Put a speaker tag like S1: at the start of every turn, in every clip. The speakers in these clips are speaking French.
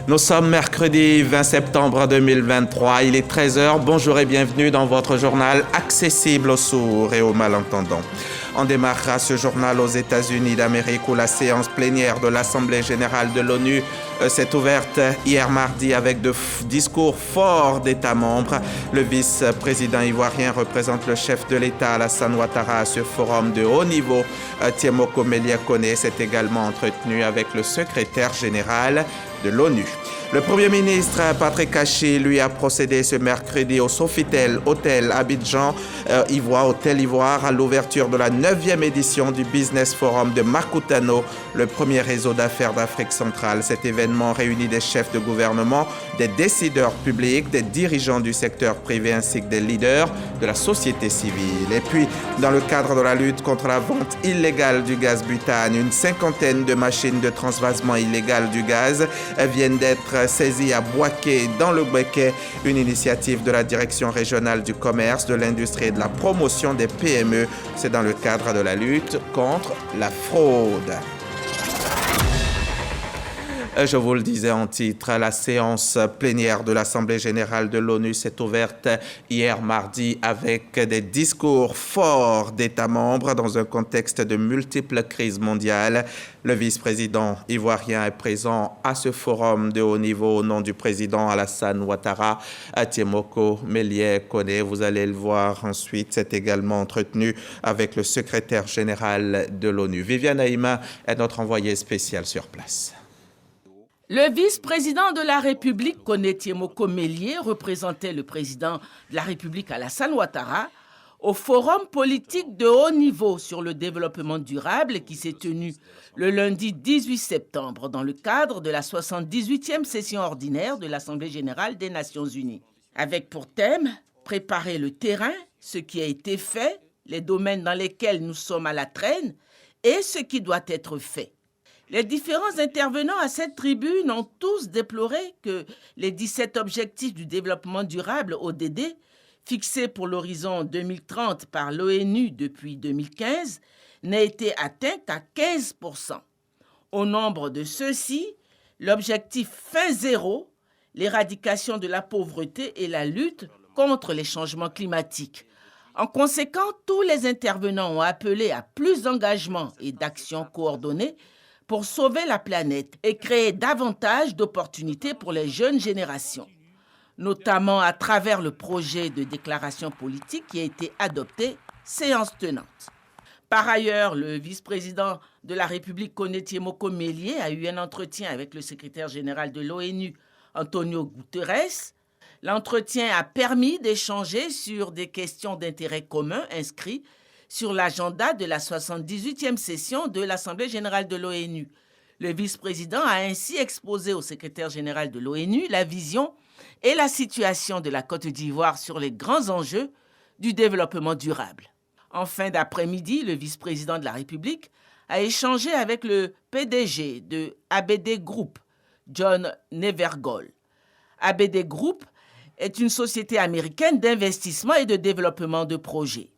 S1: Nous sommes mercredi 20 septembre 2023, il est 13 h. Bonjour et bienvenue dans votre journal accessible aux sourds et aux malentendants. On démarrera ce journal aux États-Unis d'Amérique où la séance plénière de l'Assemblée générale de l'ONU s'est ouverte hier mardi avec de discours forts d'États membres. Le vice-président ivoirien représente le chef de l'État Alassane Ouattara à ce forum de haut niveau. Tiemoko Melia-Kone s'est également entretenu avec le secrétaire général de l'ONU. Le Premier ministre Patrick Achi lui a procédé ce mercredi au Sofitel Hôtel Abidjan, Hôtel Ivoire, à l'ouverture de la 9e édition du Business Forum de Makutano, le premier réseau d'affaires d'Afrique centrale. Cet événement réunit des chefs de gouvernement, des décideurs publics, des dirigeants du secteur privé ainsi que des leaders de la société civile. Et puis, dans le cadre de la lutte contre la vente illégale du gaz butane, une cinquantaine de machines de transvasement illégal du gaz viennent d'être saisies à Bouaké dans le Béquet, une initiative de la direction régionale du commerce, de l'industrie et de la promotion des PME. C'est dans le cadre de la lutte contre la fraude. Je vous le disais en titre, la séance plénière de l'Assemblée générale de l'ONU s'est ouverte hier mardi avec des discours forts d'États membres dans un contexte de multiples crises mondiales. Le vice-président ivoirien est présent à ce forum de haut niveau au nom du président Alassane Ouattara. Tiemoko Melia-Kone, vous allez le voir ensuite, s'est également entretenu avec le secrétaire général de l'ONU. Viviane Haïma est notre envoyée spéciale sur place.
S2: Le vice-président de la République, Kone Tiemoko Melia, représentait le président de la République Alassane Ouattara au forum politique de haut niveau sur le développement durable qui s'est tenu le lundi 18 septembre dans le cadre de la 78e session ordinaire de l'Assemblée générale des Nations unies. Avec pour thème « Préparer le terrain, ce qui a été fait, les domaines dans lesquels nous sommes à la traîne et ce qui doit être fait ». Les différents intervenants à cette tribune ont tous déploré que les 17 objectifs du développement durable, ODD, fixés pour l'horizon 2030 par l'ONU depuis 2015, n'aient été atteints qu'à 15%. Au nombre de ceux-ci, l'objectif fin zéro, l'éradication de la pauvreté et la lutte contre les changements climatiques. En conséquence, tous les intervenants ont appelé à plus d'engagement et d'actions coordonnées pour sauver la planète et créer davantage d'opportunités pour les jeunes générations, notamment à travers le projet de déclaration politique qui a été adopté, séance tenante. Par ailleurs, le vice-président de la République, Kone Tiemoko Melia, a eu un entretien avec le secrétaire général de l'ONU, Antonio Guterres. L'entretien a permis d'échanger sur des questions d'intérêt commun inscrites sur l'agenda de la 78e session de l'Assemblée générale de l'ONU. Le vice-président a ainsi exposé au secrétaire général de l'ONU la vision et la situation de la Côte d'Ivoire sur les grands enjeux du développement durable. En fin d'après-midi, le vice-président de la République a échangé avec le PDG de ABD Group, John Nevergol. ABD Group est une société américaine d'investissement et de développement de projets.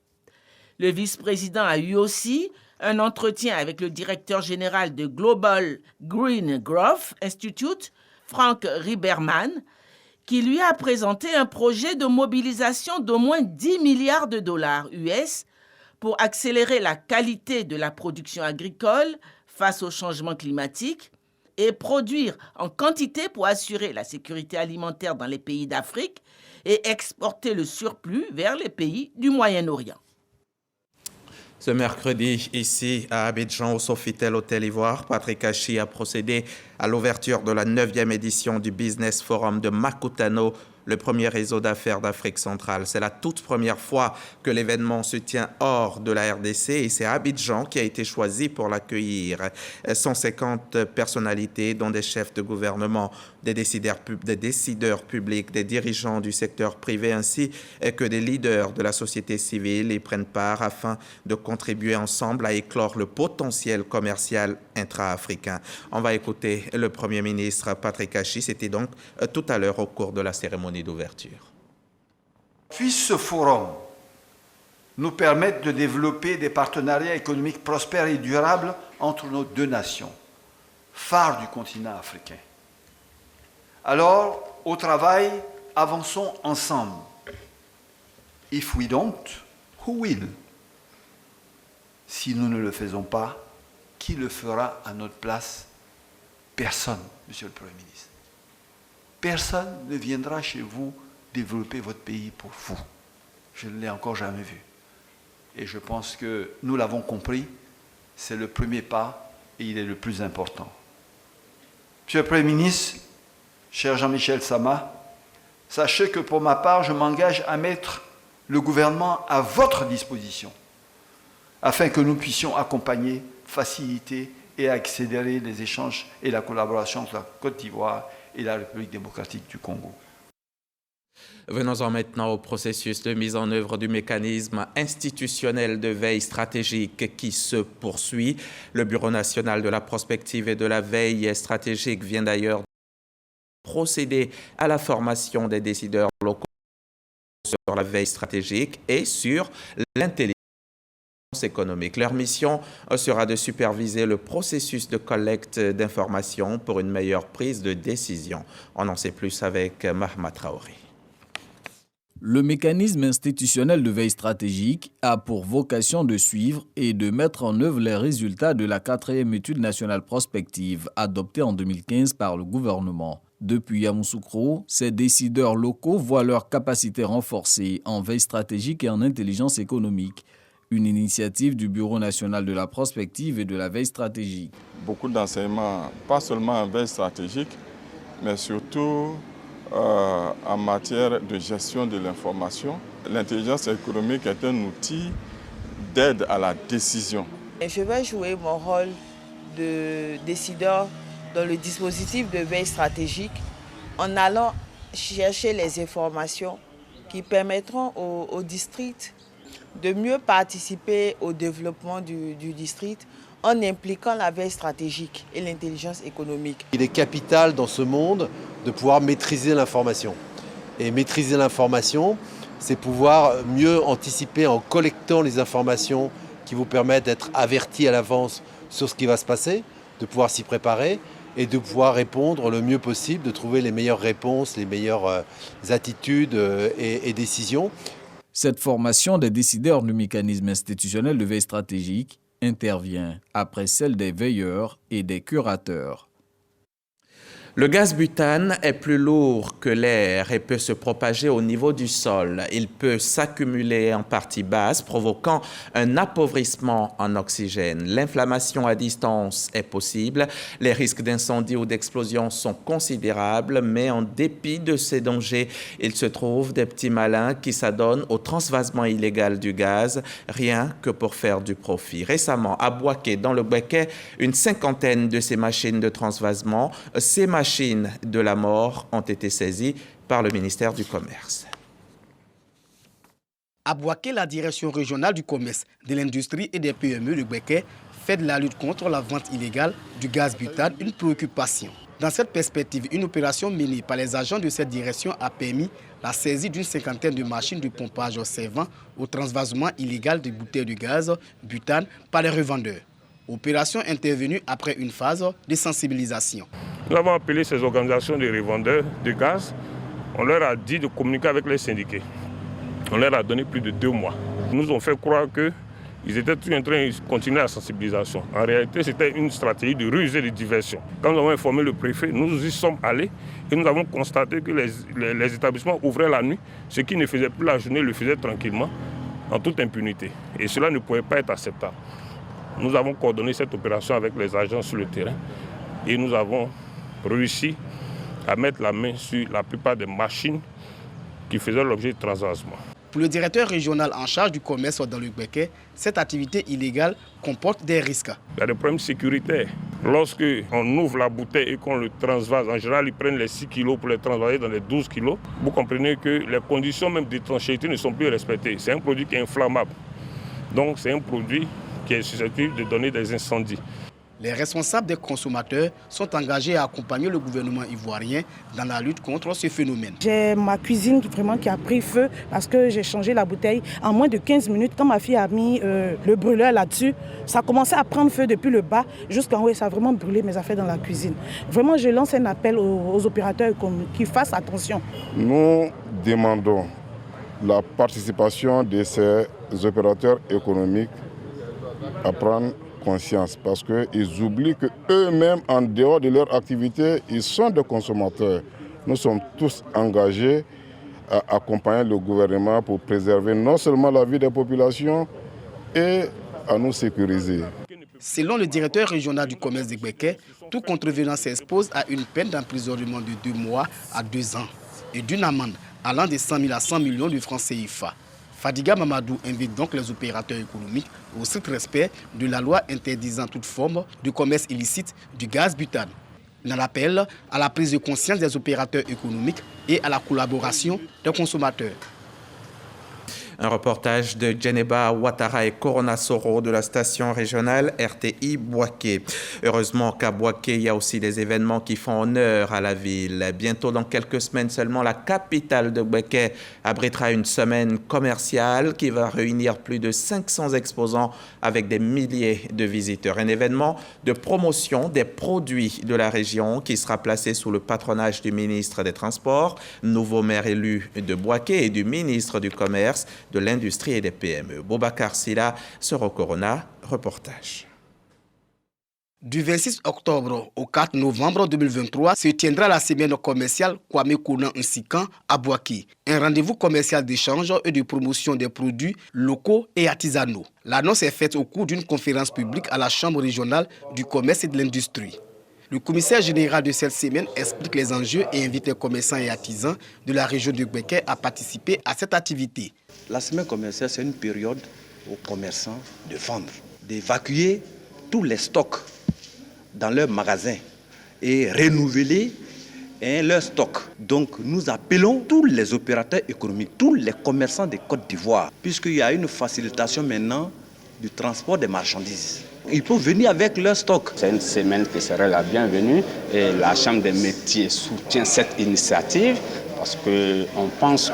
S2: Le vice-président a eu aussi un entretien avec le directeur général de Global Green Growth Institute, Frank Riberman, qui lui a présenté un projet de mobilisation d'au moins 10 milliards de dollars US pour accélérer la qualité de la production agricole face au changement climatique et produire en quantité pour assurer la sécurité alimentaire dans les pays d'Afrique et exporter le surplus vers les pays du Moyen-Orient.
S1: Ce mercredi, ici à Abidjan, au Sofitel Hôtel Ivoire, Patrick Achi a procédé à l'ouverture de la 9e édition du Business Forum de Makutano, le premier réseau d'affaires d'Afrique centrale. C'est la toute première fois que l'événement se tient hors de la RDC et c'est Abidjan qui a été choisi pour l'accueillir. 150 personnalités, dont des chefs de gouvernement, des décideurs publics, des dirigeants du secteur privé ainsi que des leaders de la société civile y prennent part afin de contribuer ensemble à éclore le potentiel commercial intra-africain. On va écouter le Premier ministre Patrick Achi, c'était donc tout à l'heure au cours de la cérémonie d'ouverture.
S3: Puisse ce forum nous permettre de développer des partenariats économiques prospères et durables entre nos deux nations, phares du continent africain. Alors, au travail, avançons ensemble. If we don't, who will? Si nous ne le faisons pas, qui le fera à notre place? Personne, Monsieur le Premier ministre. Personne ne viendra chez vous développer votre pays pour vous. Je ne l'ai encore jamais vu. Et je pense que nous l'avons compris, c'est le premier pas et il est le plus important. Monsieur le Premier ministre, cher Jean-Michel Sama, sachez que pour ma part, je m'engage à mettre le gouvernement à votre disposition afin que nous puissions accompagner, faciliter et accélérer les échanges et la collaboration entre la Côte d'Ivoire et la République démocratique du Congo.
S1: Venons-en maintenant au processus de mise en œuvre du mécanisme institutionnel de veille stratégique qui se poursuit. Le Bureau national de la prospective et de la veille stratégique vient d'ailleurs procéder à la formation des décideurs locaux sur la veille stratégique et sur l'intelligence économique. Leur mission sera de superviser le processus de collecte d'informations pour une meilleure prise de décision. On en sait plus avec Mahama Traoré.
S4: Le mécanisme institutionnel de veille stratégique a pour vocation de suivre et de mettre en œuvre les résultats de la 4e étude nationale prospective adoptée en 2015 par le gouvernement. Depuis Yamoussoukro, ces décideurs locaux voient leur capacité renforcée en veille stratégique et en intelligence économique. Une initiative du Bureau national de la prospective et de la veille stratégique.
S5: Beaucoup d'enseignements, pas seulement en veille stratégique, mais surtout en matière de gestion de l'information. L'intelligence économique est un outil d'aide à la décision.
S6: Je vais jouer mon rôle de décideur dans le dispositif de veille stratégique en allant chercher les informations qui permettront au district de mieux participer au développement du district en impliquant la veille stratégique et l'intelligence économique.
S7: Il est capital dans ce monde de pouvoir maîtriser l'information. Et maîtriser l'information, c'est pouvoir mieux anticiper en collectant les informations qui vous permettent d'être avertis à l'avance sur ce qui va se passer, de pouvoir s'y préparer et de pouvoir répondre le mieux possible, de trouver les meilleures réponses, les meilleures attitudes et décisions.
S4: Cette formation des décideurs du mécanisme institutionnel de veille stratégique intervient après celle des veilleurs et des curateurs.
S1: Le gaz butane est plus lourd que l'air et peut se propager au niveau du sol. Il peut s'accumuler en partie basse, provoquant un appauvrissement en oxygène. L'inflammation à distance est possible. Les risques d'incendie ou d'explosion sont considérables, mais en dépit de ces dangers, il se trouve des petits malins qui s'adonnent au transvasement illégal du gaz, rien que pour faire du profit. Récemment, à Boaké, dans le Béquet, une 50aine de ces machines de transvasement, ces machines de la mort ont été saisies par le ministère du Commerce.
S8: À Boaké, la direction régionale du commerce, de l'industrie et des PME de Béquet fait de la lutte contre la vente illégale du gaz butane une préoccupation. Dans cette perspective, une opération menée par les agents de cette direction a permis la saisie d'une 50aine de machines de pompage servant au transvasement illégal de bouteilles de gaz butane par les revendeurs. Opération intervenue après une phase de sensibilisation.
S9: Nous avons appelé ces organisations de revendeurs de gaz. On leur a dit de communiquer avec les syndiqués. On leur a donné plus de 2 mois. Ils nous ont fait croire qu'ils étaient tout en train de continuer la sensibilisation. En réalité, c'était une stratégie de ruse et de diversion. Quand nous avons informé le préfet, nous y sommes allés et nous avons constaté que les établissements ouvraient la nuit. Ceux qui ne faisaient plus la journée le faisaient tranquillement, en toute impunité. Et cela ne pouvait pas être acceptable. Nous avons coordonné cette opération avec les agents sur le terrain et nous avons réussi à mettre la main sur la plupart des machines qui faisaient l'objet de transvasement.
S8: Pour le directeur régional en charge du commerce dans le Béquet, cette activité illégale comporte des risques.
S9: Il y a des problèmes sécuritaires. Lorsqu'on ouvre la bouteille et qu'on le transvase, en général, ils prennent les 6 kilos pour les transvaser dans les 12 kilos. Vous comprenez que les conditions même d'étanchéité ne sont plus respectées. C'est un produit qui est inflammable. Donc c'est un produit qui est susceptible de donner des incendies.
S8: Les responsables des consommateurs sont engagés à accompagner le gouvernement ivoirien dans la lutte contre ce phénomène.
S10: J'ai ma cuisine qui a pris feu parce que j'ai changé la bouteille en moins de 15 minutes. Quand ma fille a mis le brûleur là-dessus, ça a commencé à prendre feu depuis le bas jusqu'en haut et ça a vraiment brûlé mes affaires dans la cuisine. Vraiment, je lance un appel aux opérateurs qui fassent attention.
S5: Nous demandons la participation de ces opérateurs économiques à prendre conscience parce qu'ils oublient qu'eux-mêmes, en dehors de leur activité, ils sont des consommateurs. Nous sommes tous engagés à accompagner le gouvernement pour préserver non seulement la vie des populations et à nous sécuriser.
S8: Selon le directeur régional du commerce de Gbeke, tout contrevenant s'expose à une peine d'emprisonnement de 2 mois à 2 ans et d'une amende allant de 100 000 à 100 millions de francs CFA. Fadiga Mamadou invite donc les opérateurs économiques au strict respect de la loi interdisant toute forme de commerce illicite du gaz butane. Il en appelle à la prise de conscience des opérateurs économiques et à la collaboration des consommateurs.
S1: Un reportage de Djeneba Ouattara et Corona Soro de la station régionale RTI Bouaké. Heureusement qu'à Bouaké, il y a aussi des événements qui font honneur à la ville. Bientôt, dans quelques semaines seulement, la capitale de Bouaké abritera une semaine commerciale qui va réunir plus de 500 exposants avec des milliers de visiteurs. Un événement de promotion des produits de la région qui sera placé sous le patronage du ministre des Transports, nouveau maire élu de Bouaké, et du ministre du Commerce, de l'Industrie et des PME. Boubacar Silla, Soro Corona, reportage.
S8: Du 26 octobre au 4 novembre 2023 se tiendra la semaine commerciale Kwame Konan Nsikan à Bouaké. Un rendez-vous commercial d'échange et de promotion des produits locaux et artisanaux. L'annonce est faite au cours d'une conférence publique à la Chambre régionale du commerce et de l'industrie. Le commissaire général de cette semaine explique les enjeux et invite les commerçants et artisans de la région de Gbeke à participer à cette activité.
S11: La semaine commerciale, c'est une période aux commerçants de vendre, d'évacuer tous les stocks dans leurs magasins et renouveler leurs stocks. Donc nous appelons tous les opérateurs économiques, tous les commerçants de Côte d'Ivoire, puisqu'il y a une facilitation maintenant du transport des marchandises. Ils peuvent venir avec leur stock.
S12: C'est une semaine qui serait la bienvenue et la Chambre des métiers soutient cette initiative parce qu'on pense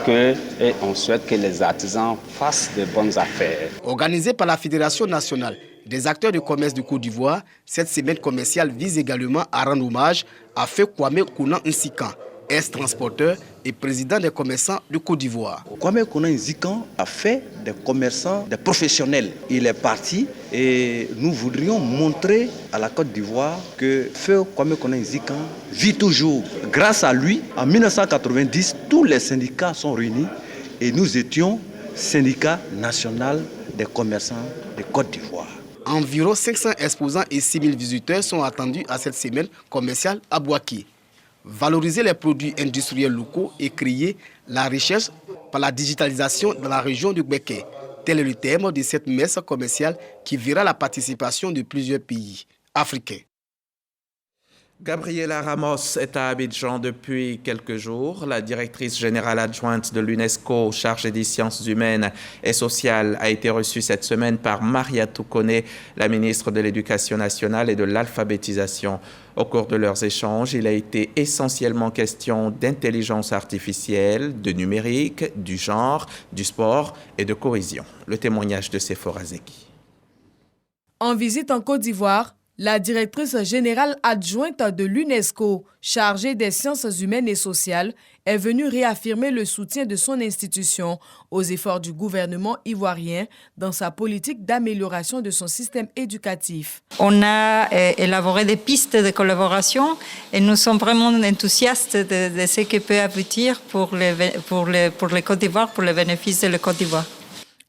S12: et on souhaite que les artisans fassent de bonnes affaires.
S8: Organisée par la Fédération nationale des acteurs de commerce de Côte d'Ivoire, cette semaine commerciale vise également à rendre hommage à Feu Kwame Konan Nsikan, ex-transporteur et président des commerçants de Côte d'Ivoire.
S11: Kwame Konan Nsikan a fait des commerçants, des professionnels. Il est parti et nous voudrions montrer à la Côte d'Ivoire que Feu Kwame Konan Nsikan vit toujours. Grâce à lui, en 1990, tous les syndicats sont réunis et nous étions syndicat national des commerçants de Côte d'Ivoire.
S8: Environ 500 exposants et 6 000 visiteurs sont attendus à cette semaine commerciale à Bouaké. Valoriser les produits industriels locaux et créer la richesse par la digitalisation dans la région de Gbeke. Tel est le thème de cette messe commerciale qui verra la participation de plusieurs pays africains.
S1: Gabriela Ramos est à Abidjan depuis quelques jours. La directrice générale adjointe de l'UNESCO, chargée des sciences humaines et sociales, a été reçue cette semaine par Mariatou Koné, la ministre de l'Éducation nationale et de l'alphabétisation. Au cours de leurs échanges, il a été essentiellement question d'intelligence artificielle, de numérique, du genre, du sport et de cohésion. Le témoignage de Sephora Zeki.
S13: En visite en Côte d'Ivoire, la directrice générale adjointe de l'UNESCO, chargée des sciences humaines et sociales, est venue réaffirmer le soutien de son institution aux efforts du gouvernement ivoirien dans sa politique d'amélioration de son système éducatif.
S14: On a élaboré des pistes de collaboration et nous sommes vraiment enthousiastes de ce qui peut aboutir pour le Côte d'Ivoire, pour le bénéfice de la Côte d'Ivoire.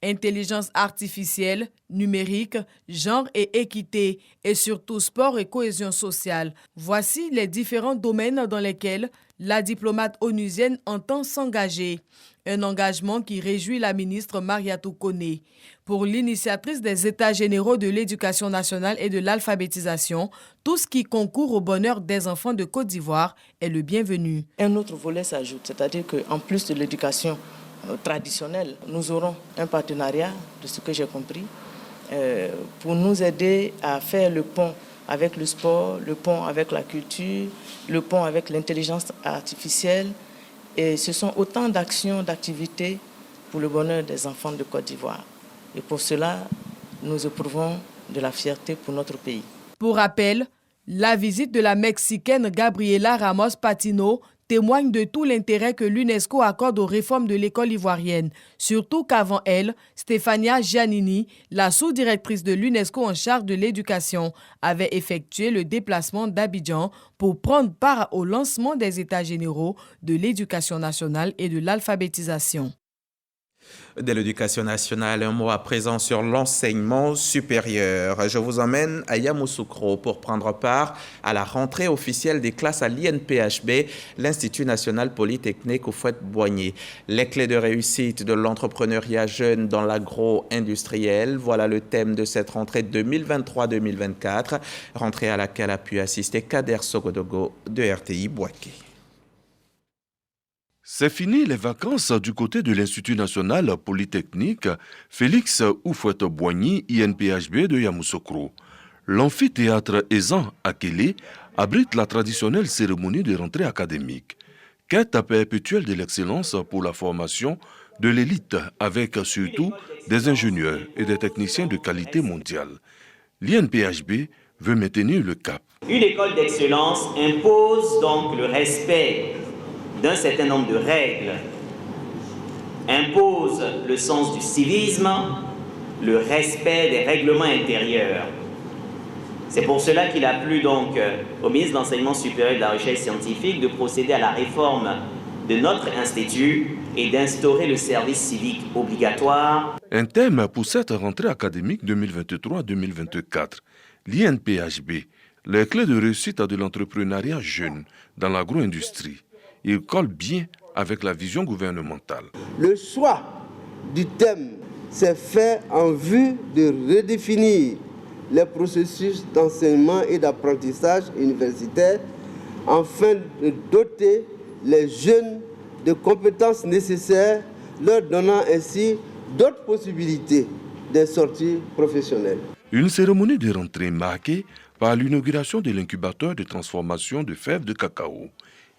S13: Intelligence artificielle, numérique, genre et équité, et surtout sport et cohésion sociale. Voici les différents domaines dans lesquels la diplomate onusienne entend s'engager. Un engagement qui réjouit la ministre Mariatou Koné. Pour l'initiatrice des États généraux de l'éducation nationale et de l'alphabétisation, tout ce qui concourt au bonheur des enfants de Côte d'Ivoire est le bienvenu.
S6: Un autre volet s'ajoute, c'est-à-dire qu'en plus de l'éducation traditionnelle, nous aurons un partenariat, de ce que j'ai compris, pour nous aider à faire le pont avec le sport, le pont avec la culture, le pont avec l'intelligence artificielle. Et ce sont autant d'actions, d'activités pour le bonheur des enfants de Côte d'Ivoire. Et pour cela, nous éprouvons de la fierté pour notre pays.
S13: Pour rappel, la visite de la Mexicaine Gabriela Ramos Patino témoigne de tout l'intérêt que l'UNESCO accorde aux réformes de l'école ivoirienne. Surtout qu'avant elle, Stéphania Giannini, la sous-directrice de l'UNESCO en charge de l'éducation, avait effectué le déplacement d'Abidjan pour prendre part au lancement des États généraux de l'éducation nationale et de l'alphabétisation.
S1: De l'éducation nationale, un mot à présent sur l'enseignement supérieur. Je vous emmène à Yamoussoukro pour prendre part à la rentrée officielle des classes à l'INPHB, l'Institut national polytechnique Houphouët-Boigny. Les clés de réussite de l'entrepreneuriat jeune dans l'agro-industriel, voilà le thème de cette rentrée 2023-2024, rentrée à laquelle a pu assister Kader Sogodogo de RTI Bouaké.
S15: C'est fini les vacances du côté de l'Institut national polytechnique Félix Houphouët-Boigny, INPHB de Yamoussoukro. L'amphithéâtre Ezan à Kélé abrite la traditionnelle cérémonie de rentrée académique. Quête perpétuelle de l'excellence pour la formation de l'élite, avec surtout des ingénieurs et des techniciens de qualité mondiale. L'INPHB veut maintenir le cap.
S16: Une école d'excellence impose donc le respect d'un certain nombre de règles, impose le sens du civisme, le respect des règlements intérieurs. C'est pour cela qu'il a plu donc au ministre de l'Enseignement supérieur et de la Recherche scientifique de procéder à la réforme de notre institut et d'instaurer le service civique obligatoire.
S15: Un thème pour cette rentrée académique 2023-2024, l'INPHB, les clés de réussite de l'entrepreneuriat jeune dans l'agro-industrie. Il colle bien avec la vision gouvernementale.
S17: Le choix du thème s'est fait en vue de redéfinir les processus d'enseignement et d'apprentissage universitaire afin de doter les jeunes de compétences nécessaires, leur donnant ainsi d'autres possibilités de sortie professionnelle.
S15: Une cérémonie de rentrée marquée par l'inauguration de l'incubateur de transformation de fèves de cacao.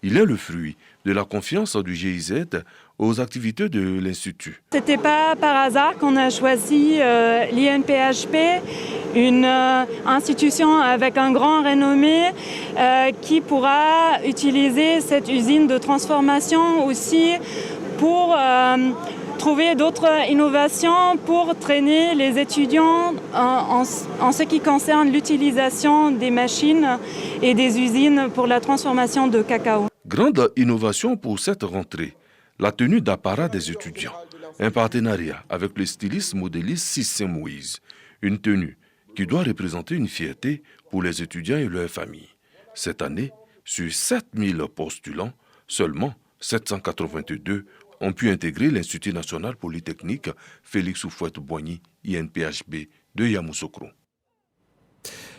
S15: Il est le fruit de la confiance du GIZ aux activités de l'Institut.
S18: Ce n'était pas par hasard qu'on a choisi l'INPHB, une institution avec un grand renommé qui pourra utiliser cette usine de transformation aussi pour trouver d'autres innovations pour traîner les étudiants en ce qui concerne l'utilisation des machines et des usines pour la transformation de cacao.
S15: Grande innovation pour cette rentrée, la tenue d'apparat des étudiants. Un partenariat avec le styliste modéliste Cissé Moïse. Une tenue qui doit représenter une fierté pour les étudiants et leurs familles. Cette année, sur 7000 postulants, seulement 782 ont pu intégrer l'Institut national polytechnique Félix Houphouët-Boigny, INPHB de Yamoussoukro.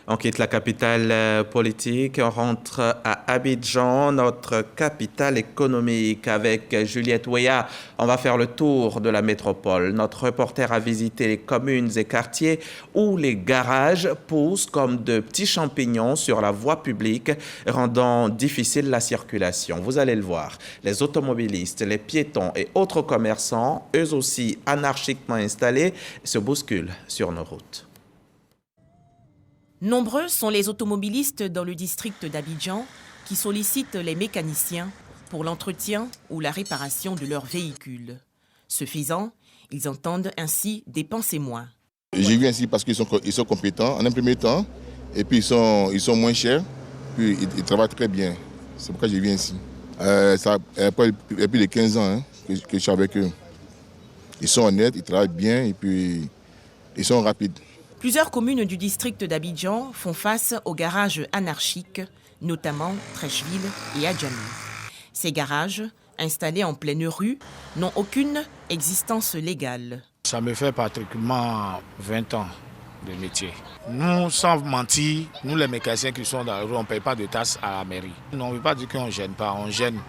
S1: On quitte la capitale politique, on rentre à Abidjan, notre capitale économique, avec Juliette Ouéa. On va faire le tour de la métropole. Notre reporter a visité les communes et quartiers où les garages poussent comme de petits champignons sur la voie publique, rendant difficile la circulation. Vous allez le voir, les automobilistes, les piétons et autres commerçants, eux aussi anarchiquement installés, se bousculent sur nos routes.
S19: Nombreux sont les automobilistes dans le district d'Abidjan qui sollicitent les mécaniciens pour l'entretien ou la réparation de leurs véhicules. Ce faisant, ils entendent ainsi dépenser moins.
S20: J'ai vu ainsi parce qu'ils sont compétents en un premier temps, et puis ils sont moins chers, puis ils travaillent très bien. C'est pourquoi j'ai vu ainsi. Ça a plus de 15 ans que je suis avec eux. Ils sont honnêtes, ils travaillent bien et puis ils sont rapides.
S19: Plusieurs communes du district d'Abidjan font face aux garages anarchiques, notamment Trècheville et Adjamé. Ces garages, installés en pleine rue, n'ont aucune existence légale.
S21: Ça me fait pratiquement 20 ans de métier. Nous, sans mentir, nous les mécaniciens qui sont dans la rue, on ne paye pas de taxes à la mairie. On ne veut pas dire qu'on ne gêne pas, on gêne.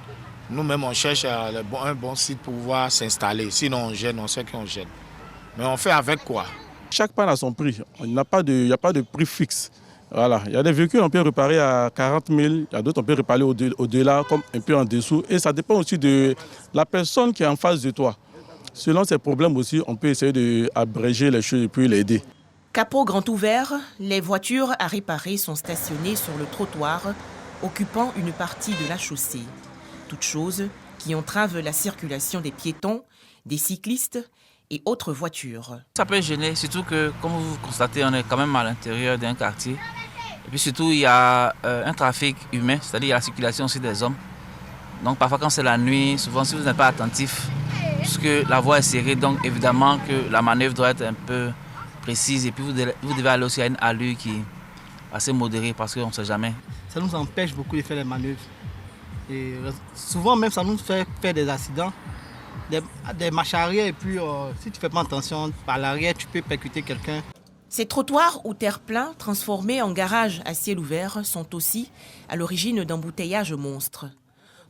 S21: Nous-mêmes, on cherche un bon site pour pouvoir s'installer. Sinon, on gêne, on sait qu'on gêne. Mais on fait avec quoi?
S22: Chaque panne a son prix. Il n'y a pas de prix fixe.
S2: Voilà, il y a des véhicules on peut réparer à 40 000, il y a d'autres on peut réparer au-delà, comme un peu en dessous. Et ça dépend aussi de la personne qui est en face de toi. Selon ces problèmes aussi, on peut essayer d'abréger les choses et puis l'aider.
S19: Capot grand ouvert, les voitures à réparer sont stationnées sur le trottoir, occupant une partie de la chaussée. Toutes choses qui entravent la circulation des piétons, des cyclistes et autres voitures.
S22: Ça peut gêner, surtout que, comme vous constatez, on est quand même à l'intérieur d'un quartier. Et puis surtout, il y a un trafic humain, c'est-à-dire il y a la circulation aussi des hommes. Donc parfois quand c'est la nuit, souvent si vous n'êtes pas attentif, puisque la voie est serrée, donc évidemment que la manœuvre doit être un peu précise. Et puis vous devez aller aussi à une allure qui est assez modérée parce qu'on ne sait jamais.
S23: Ça nous empêche beaucoup de faire les manœuvres. Et souvent même ça nous fait faire des accidents, des marches arrière et puis si tu ne fais pas attention, par l'arrière tu peux percuter quelqu'un.
S19: Ces trottoirs ou terre-plein transformés en garages à ciel ouvert sont aussi à l'origine d'embouteillages monstres.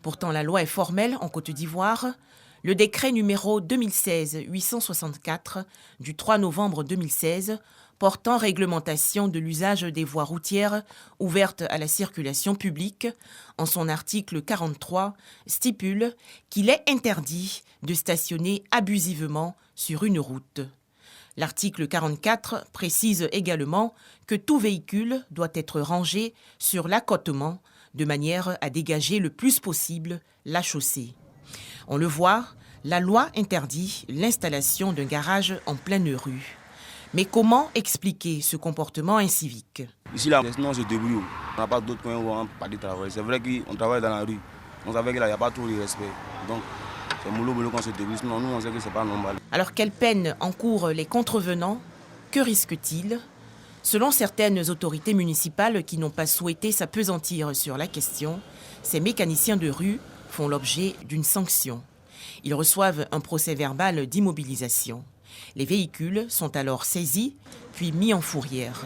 S19: Pourtant la loi est formelle en Côte d'Ivoire. Le décret numéro 2016-864 du 3 novembre 2016 portant réglementation de l'usage des voies routières ouvertes à la circulation publique, en son article 43, stipule qu'il est interdit de stationner abusivement sur une route. L'article 44 précise également que tout véhicule doit être rangé sur l'accotement de manière à dégager le plus possible la chaussée. On le voit, la loi interdit l'installation d'un garage en pleine rue. Mais comment expliquer ce comportement incivique?
S24: Ici, là, sinon, je débrouille. On n'a pas d'autres coins où on peut aller travailler. C'est vrai qu'on travaille dans la rue. On savait qu'il n'y a pas trop de respect. Donc, c'est mollo qu'on se débrouille. Sinon, nous, on sait que ce n'est pas normal.
S19: Alors, quelle peine encourent les contrevenants? Que risquent-ils? Selon certaines autorités municipales qui n'ont pas souhaité s'appesantir sur la question, ces mécaniciens de rue font l'objet d'une sanction. Ils reçoivent un procès-verbal d'immobilisation. Les véhicules sont alors saisis, puis mis en fourrière.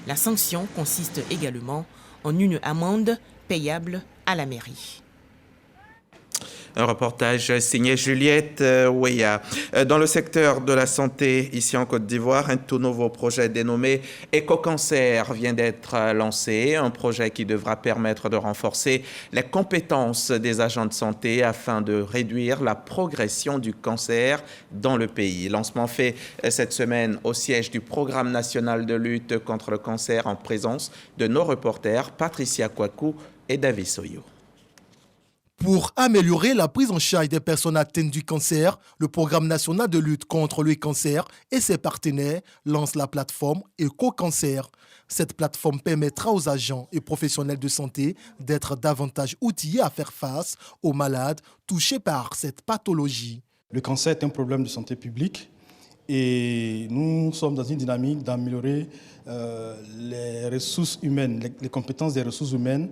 S19: La sanction consiste également en une amende payable à la mairie.
S1: Un reportage signé Juliette Ouéa. Dans le secteur de la santé, ici en Côte d'Ivoire, un tout nouveau projet dénommé Éco-Cancer vient d'être lancé. Un projet qui devra permettre de renforcer les compétences des agents de santé afin de réduire la progression du cancer dans le pays. Lancement fait cette semaine au siège du Programme national de lutte contre le cancer en présence de nos reporters Patricia Kouakou et David Soyo.
S25: Pour améliorer la prise en charge des personnes atteintes du cancer, le Programme national de lutte contre le cancer et ses partenaires lancent la plateforme Éco-Cancer. Cette plateforme permettra aux agents et professionnels de santé d'être davantage outillés à faire face aux malades touchés par cette pathologie.
S26: Le cancer est un problème de santé publique et nous sommes dans une dynamique d'améliorer les ressources humaines, les compétences des ressources humaines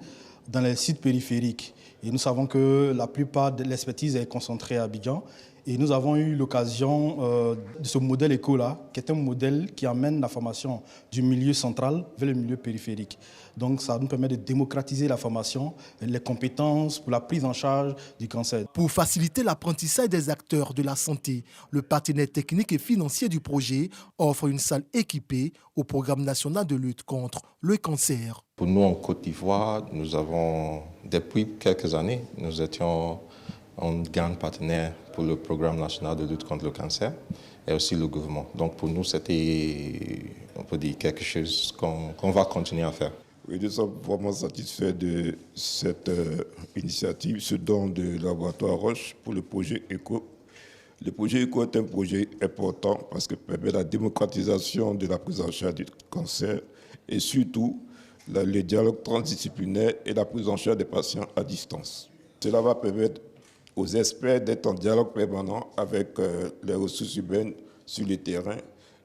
S26: dans les sites périphériques. Et nous savons que la plupart de l'expertise est concentrée à Abidjan. Et nous avons eu l'occasion de ce modèle éco-là, qui est un modèle qui amène la formation du milieu central vers le milieu périphérique. Donc ça nous permet de démocratiser la formation, les compétences pour la prise en charge du cancer.
S25: Pour faciliter l'apprentissage des acteurs de la santé, le partenaire technique et financier du projet offre une salle équipée au Programme national de lutte contre le cancer.
S27: Pour nous en Côte d'Ivoire, nous avons, depuis quelques années, nous étions un grand partenaire pour le Programme national de lutte contre le cancer et aussi le gouvernement. Donc pour nous, c'était, on peut dire, quelque chose qu'on va continuer à faire.
S28: Oui, nous sommes vraiment satisfaits de cette initiative, ce don de laboratoire Roche pour le projet ECO. Le projet ECO est un projet important parce qu'il permet la démocratisation de la prise en charge du cancer et surtout le dialogue transdisciplinaire et la prise en charge des patients à distance. Cela va permettre aux experts d'être en dialogue permanent avec les ressources humaines sur le terrain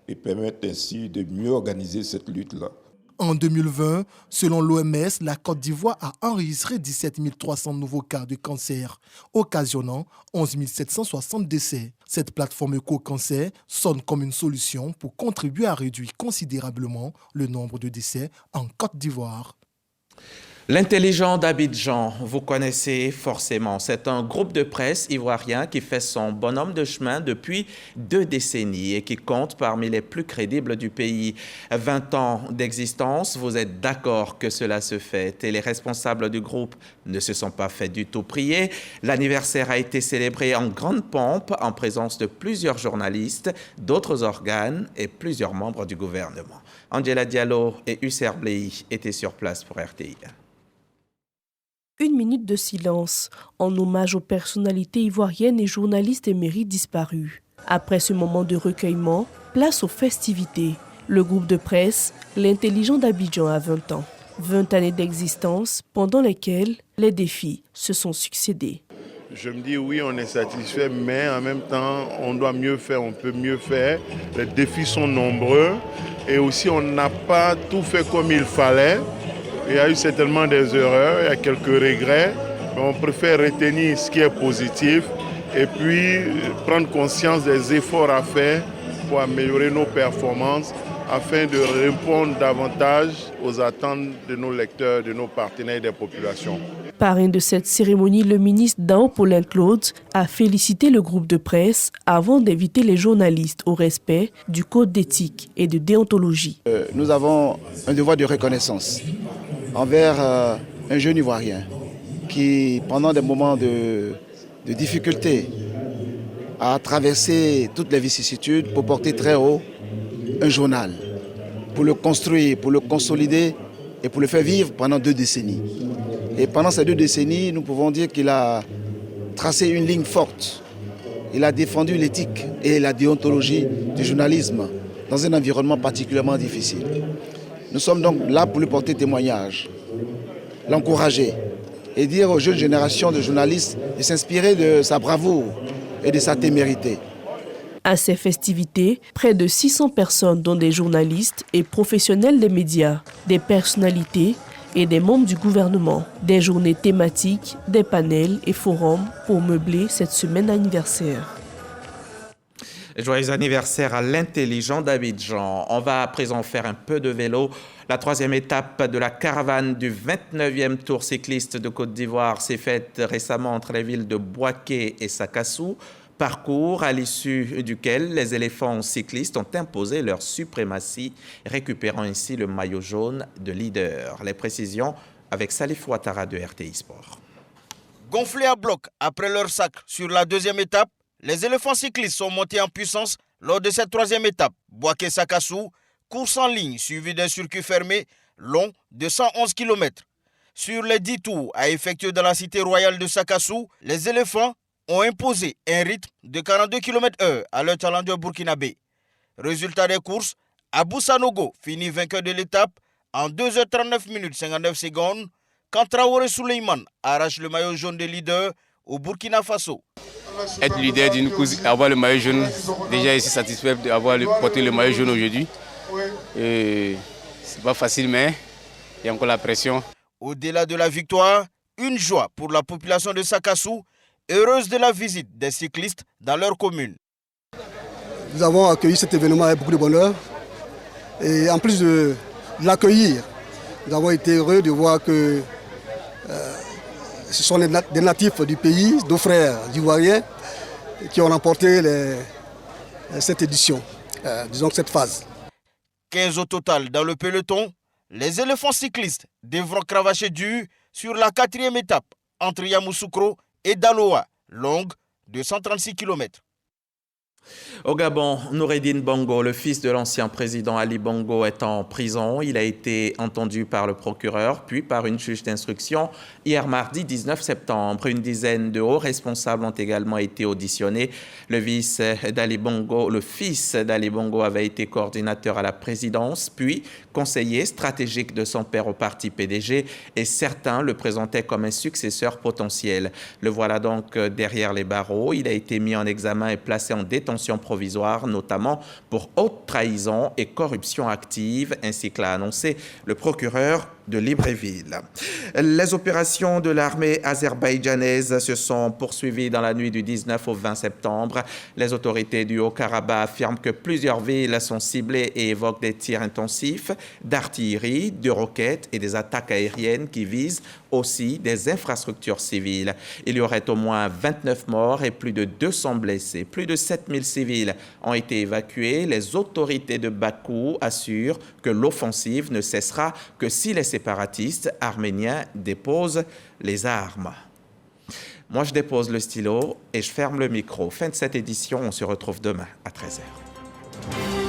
S28: et permettre ainsi de mieux organiser cette lutte-là.
S25: En 2020, selon l'OMS, la Côte d'Ivoire a enregistré 17 300 nouveaux cas de cancer, occasionnant 11 760 décès. Cette plateforme Éco-Cancer sonne comme une solution pour contribuer à réduire considérablement le nombre de décès en Côte d'Ivoire.
S1: L'intelligent d'Abidjan, vous connaissez forcément. C'est un groupe de presse ivoirien qui fait son bonhomme de chemin depuis 2 décennies et qui compte parmi les plus crédibles du pays. 20 ans d'existence, vous êtes d'accord que cela se fête et les responsables du groupe ne se sont pas fait du tout prier. L'anniversaire a été célébré en grande pompe en présence de plusieurs journalistes, d'autres organes et plusieurs membres du gouvernement. Angela Diallo et Husser Blei étaient sur place pour RTI.
S3: 1 minute de silence en hommage aux personnalités ivoiriennes et journalistes émérites disparus. Après ce moment de recueillement, place aux festivités. Le groupe de presse, l'Intelligent d'Abidjan a 20 ans. 20 années d'existence pendant lesquelles les défis se sont succédés.
S4: Je me dis oui, on est satisfait, mais en même temps, on doit mieux faire, on peut mieux faire. Les défis sont nombreux et aussi on n'a pas tout fait comme il fallait. Il y a eu certainement des erreurs, il y a quelques regrets, mais on préfère retenir ce qui est positif et puis prendre conscience des efforts à faire pour améliorer nos performances afin de répondre davantage aux attentes de nos lecteurs, de nos partenaires et des populations.
S3: Parrain de cette cérémonie, le ministre Dao Paulin Claude a félicité le groupe de presse avant d'inviter les journalistes au respect du code d'éthique et de déontologie.
S5: Nous avons un devoir de reconnaissance envers un jeune Ivoirien qui, pendant des moments de difficulté, a traversé toutes les vicissitudes pour porter très haut un journal, pour le construire, pour le consolider et pour le faire vivre pendant 2 décennies. Et pendant ces 2 décennies, nous pouvons dire qu'il a tracé une ligne forte. Il a défendu l'éthique et la déontologie du journalisme dans un environnement particulièrement difficile. Nous sommes donc là pour lui porter témoignage, l'encourager et dire aux jeunes générations de journalistes de s'inspirer de sa bravoure et de sa témérité.
S3: À ces festivités, près de 600 personnes, dont des journalistes et professionnels des médias, des personnalités et des membres du gouvernement. Des journées thématiques, des panels et forums pour meubler cette semaine anniversaire.
S1: Joyeux anniversaire à l'Intelligent d'Abidjan. On va à présent faire un peu de vélo. La 3e étape de la caravane du 29e Tour cycliste de Côte d'Ivoire s'est faite récemment entre les villes de Bouaké et Sakassou. Parcours à l'issue duquel les éléphants cyclistes ont imposé leur suprématie, récupérant ainsi le maillot jaune de leader. Les précisions avec Salif Ouattara de RTI Sport.
S7: Gonflés à bloc après leur sacre sur la 2e étape, les éléphants cyclistes sont montés en puissance lors de cette 3e étape. Bouaké-Sakassou, course en ligne suivie d'un circuit fermé long de 111 km. Sur les 10 tours à effectuer dans la cité royale de Sakassou, les éléphants ont imposé un rythme de 42 km/h à leur challenger burkinabé. Résultat des courses, Abou Sanogo finit vainqueur de l'étape en 2h39 minutes 59 secondes quand Traoré Souleymane arrache le maillot jaune de leader au Burkina Faso.
S9: Être leader d'une course, avoir le maillot jaune, déjà ici satisfait d'avoir porté le maillot jaune aujourd'hui. C'est pas facile, mais il y a encore la pression.
S7: Au-delà de la victoire, une joie pour la population de Sakassou, heureuse de la visite des cyclistes dans leur commune.
S10: Nous avons accueilli cet événement avec beaucoup de bonheur. Et en plus de l'accueillir, nous avons été heureux de voir que ce sont des natifs du pays, nos frères ivoiriens, qui ont remporté cette édition, disons cette phase.
S7: 15 au total dans le peloton, les éléphants cyclistes devront cravacher dur sur la 4e étape entre Yamoussoukro et Daloa, longue de 136 km.
S1: Au Gabon, Noureddine Bongo, le fils de l'ancien président Ali Bongo, est en prison. Il a été entendu par le procureur, puis par une juge d'instruction. Hier mardi 19 septembre, une dizaine de hauts responsables ont également été auditionnés. Le fils d'Ali Bongo avait été coordinateur à la présidence, puis conseiller stratégique de son père au parti PDG, et certains le présentaient comme un successeur potentiel. Le voilà donc derrière les barreaux. Il a été mis en examen et placé en détention provisoire, notamment pour haute trahison et corruption active, ainsi que l'a annoncé le procureur de Libreville. Les opérations de l'armée azerbaïdjanaise se sont poursuivies dans la nuit du 19 au 20 septembre. Les autorités du Haut-Karabakh affirment que plusieurs villes sont ciblées et évoquent des tirs intensifs d'artillerie, de roquettes et des attaques aériennes qui visent aussi des infrastructures civiles. Il y aurait au moins 29 morts et plus de 200 blessés. Plus de 7000 civils ont été évacués. Les autorités de Bakou assurent que l'offensive ne cessera que si les séparatistes arméniens déposent les armes. Moi, je dépose le stylo et je ferme le micro. Fin de cette édition, on se retrouve demain à 13h.